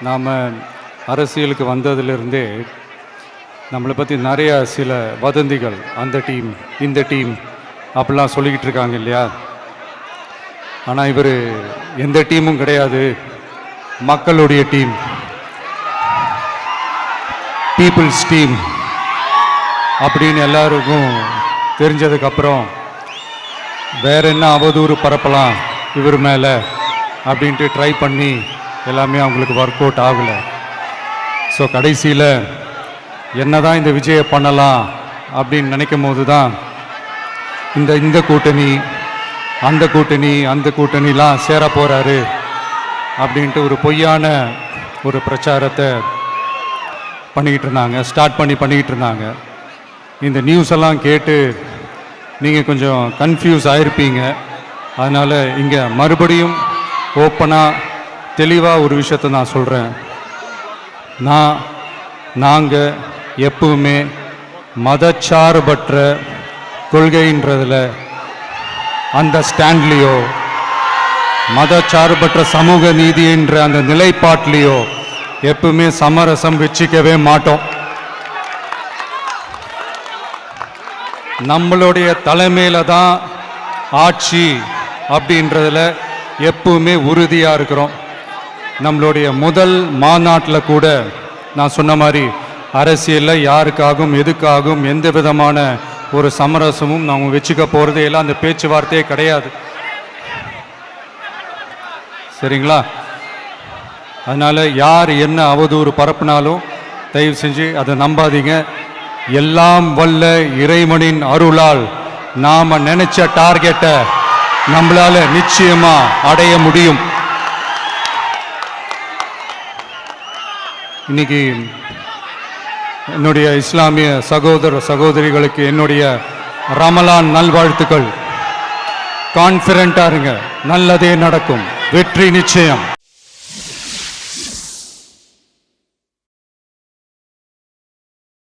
நாம் அரசியலுக்கு வந்ததிலிருந்தே நம்மளை பற்றி நிறைய சில வதந்திகள், அந்த டீம் இந்த டீம் அப்படிலாம் சொல்லிக்கிட்டு இருக்காங்க இல்லையா. ஆனால் இவர் எந்த டீமும் கிடையாது, மக்களுடைய டீம், பீப்புள்ஸ் டீம் அப்படின்னு எல்லாருக்கும் தெரிஞ்சதுக்கப்புறம் வேற என்ன அவதூறு பரப்பலாம் இவர் மேலே அப்படின்ட்டு ட்ரை பண்ணி எல்லாமே அவங்களுக்கு ஒர்க் அவுட் ஆகலை. ஸோ கடைசியில் என்ன தான் இந்த விஜயை பண்ணலாம் அப்படின்னு நினைக்கும் போது தான் இந்த கூட்டணி அந்த கூட்டணிலாம் சேர போகிறாரு அப்படின்ட்டு ஒரு பொய்யான ஒரு பிரச்சாரத்தை பண்ணிக்கிட்டு இருந்தாங்க. இந்த நியூஸ் எல்லாம் கேட்டு நீங்கள் கொஞ்சம் கன்ஃபியூஸ் ஆகிருப்பீங்க. அதனால் இங்கே மறுபடியும் ஓப்பனாக தெளிவாக ஒரு விஷயத்தை நான் சொல்கிறேன். நாங்கள் எப்பவுமே மதச்சார்பற்ற கொள்கைன்றதில், அந்த ஸ்டாண்ட்லேயோ, மதச்சார்பற்ற சமூக நீதி என்ற அந்த நிலைப்பாட்டிலேயோ எப்பவுமே சமரசம் வச்சுக்கவே மாட்டோம். நம்மளுடைய தலைமையில தான் ஆட்சி அப்படின்றதுல எப்பவுமே உறுதியாக இருக்கிறோம். நம்மளுடைய முதல் மாநாட்டில் கூட நான் சொன்ன மாதிரி அரசியலில் யாருக்காகவும் எதுக்காகவும் எந்த விதமான ஒரு சமரசமும் நாம் வச்சுக்க போகிறதே எல்லாம் அந்த பேச்சுவார்த்தையே கிடையாது. சரிங்களா? அதனால் யார் என்ன அவதூறு பரப்புனாலும் தயவு செஞ்சு அதை நம்பாதீங்க. எல்லாம் வல்ல இறைவனின் அருளால் நாம் நினைச்ச டார்கெட்டை நம்மளால நிச்சயமா அடைய முடியும். இன்னைக்கு என்னுடைய இஸ்லாமிய சகோதர சகோதரிகளுக்கு என்னுடைய ரமலான் நல்வாழ்த்துக்கள். கான்ஃபிடென்ட்டா இருங்க, நல்லதே நடக்கும், வெற்றி நிச்சயம்.